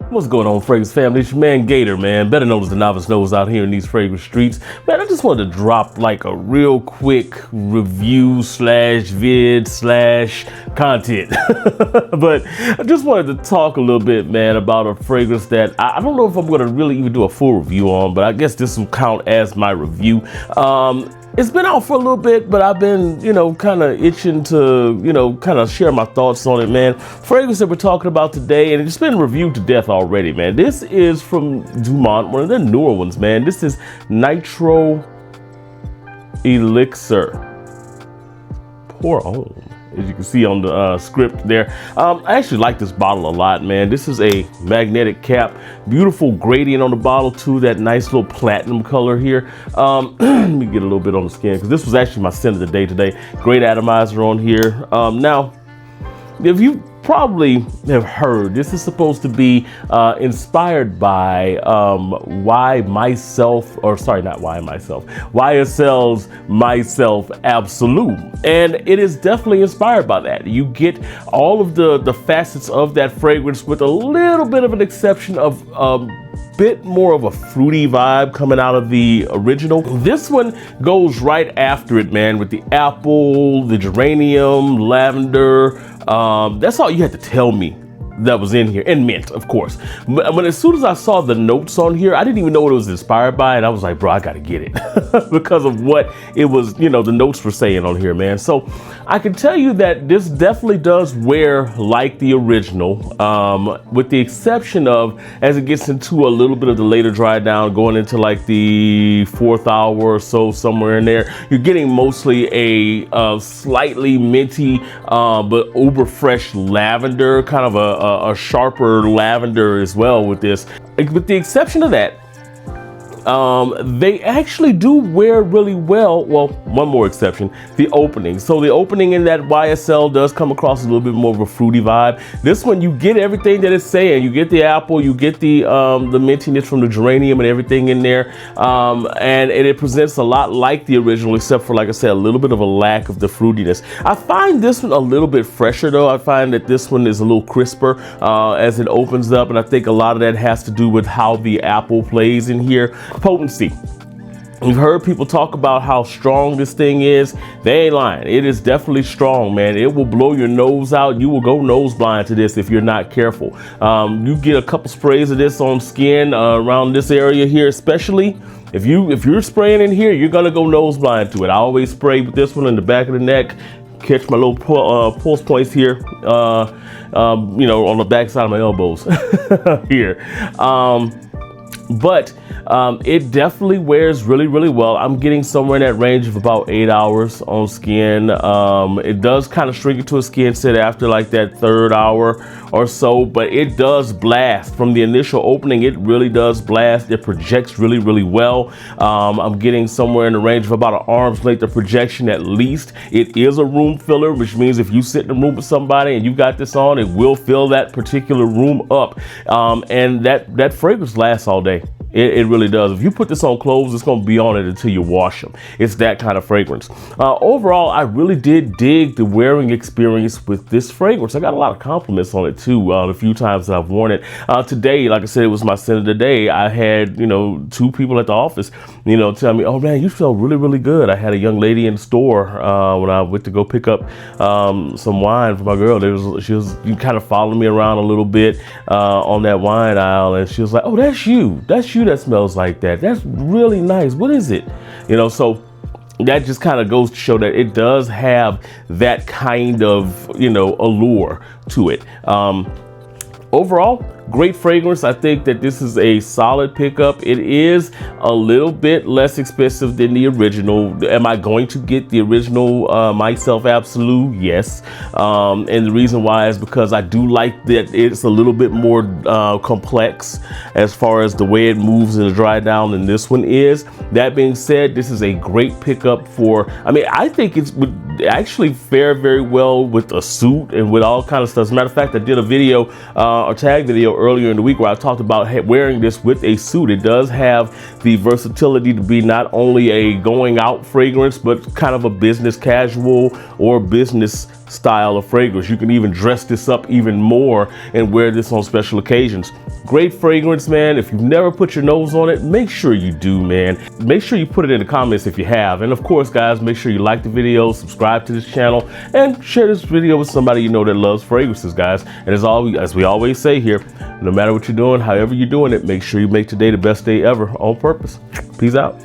What's going on, fragrance family? It's your man Gator, man, better known as the Novice Nose out here in these fragrance streets. Man, I just wanted to drop like a real quick review slash vid slash content. But I just wanted to talk a little bit, man, about a fragrance that I don't know if I'm going to really even do a full review on, but I guess this will count as my review. It's been out for a little bit, but I've been, kind of itching to, kind of share my thoughts on it, man. Fragrance that we're talking about today, and it's been reviewed to death already, man. This is from Dumont, one of their newer ones, man. This is Nitro Elixir. Pour on, as you can see on the script there. I actually like this bottle a lot, man. This is a magnetic cap, beautiful gradient on the bottle too, that nice little platinum color here. Let me get a little bit on the skin, because this was actually my scent of the day today. Great atomizer on here. Now, if you probably have heard, this is supposed to be inspired by YSL's Myslf Absolute, and it is definitely inspired by that. You get all of the facets of that fragrance with a little bit of an exception of bit more of a fruity vibe coming out of the original. This one goes right after it, man, with the apple, the geranium, lavender. That's all you had to tell me that was in here, and mint, of course. But as soon as I saw the notes on here, I didn't even know what it was inspired by, and I was like, bro, I gotta get it because of what it was, the notes were saying on here, man. So I can tell you that this definitely does wear like the original, with the exception of, as it gets into a little bit of the later dry down, going into like the 4th hour or so, somewhere in there, you're getting mostly a slightly minty, but uber fresh lavender, kind of a sharper lavender as well with this. With the exception of that, they actually do wear really well. Well, one more exception, the opening. So the opening in that YSL does come across a little bit more of a fruity vibe. This one, you get everything that it's saying. You get the apple, you get the mintiness from the geranium and everything in there. And it presents a lot like the original, except for, like I said, a little bit of a lack of the fruitiness. I find this one a little bit fresher though. I find that this one is a little crisper as it opens up. And I think a lot of that has to do with how the apple plays in here. Potency. You've heard people talk about how strong this thing is. They ain't lying. It is definitely strong, man. It will blow your nose out. You will go nose blind to this if you're not careful. You get a couple sprays of this on skin around this area here, especially if you're spraying in here, you're gonna go nose blind to it. I always spray with this one in the back of the neck, catch my little pulse points here, on the back side of my elbows here. But it definitely wears really, really well. I'm getting somewhere in that range of about 8 hours on skin. It does kind of shrink into a skin set after like that 3rd hour or so, but it does blast. From the initial opening, it really does blast. It projects really, really well. I'm getting somewhere in the range of about an arm's length of projection at least. It is a room filler, which means if you sit in a room with somebody and you got this on, it will fill that particular room up. And that fragrance lasts all day. It really does. If you put this on clothes, it's going to be on it until you wash them. It's that kind of fragrance. Overall, I really did dig the wearing experience with this fragrance. I got a lot of compliments on it too, the few times that I've worn it. Today, like I said, it was my scent of the day. I had, 2 people at the office, tell me, oh man, you smell really, really good. I had a young lady in the store when I went to go pick up some wine for my girl. She was kind of following me around a little bit on that wine aisle, and she was like, oh, that's you that smells like that. That's really nice. What is it? So that just kind of goes to show that it does have that kind of, allure to it. Overall, great fragrance. I think that this is a solid pickup. It is a little bit less expensive than the original. Am I going to get the original Myslf Absolute? Yes. And the reason why is because I do like that it's a little bit more complex as far as the way it moves in the dry down than this one is. That being said, this is a great pickup for, I think it's actually fare very well with a suit and with all kind of stuff. As a matter of fact, I did a video, a tag video earlier in the week where I talked about wearing this with a suit. It does have the versatility to be not only a going out fragrance, but kind of a business casual or business style of fragrance. You can even dress this up even more and wear this on special occasions. Great fragrance, man. If you've never put your nose on it, make sure you do, man. Make sure you put it in the comments if you have. And of course, guys, make sure you like the video, subscribe to this channel, and share this video with somebody you know that loves fragrances, guys. And as we always say here, no matter what you're doing, however you're doing it, make sure you make today the best day ever on purpose. Peace out.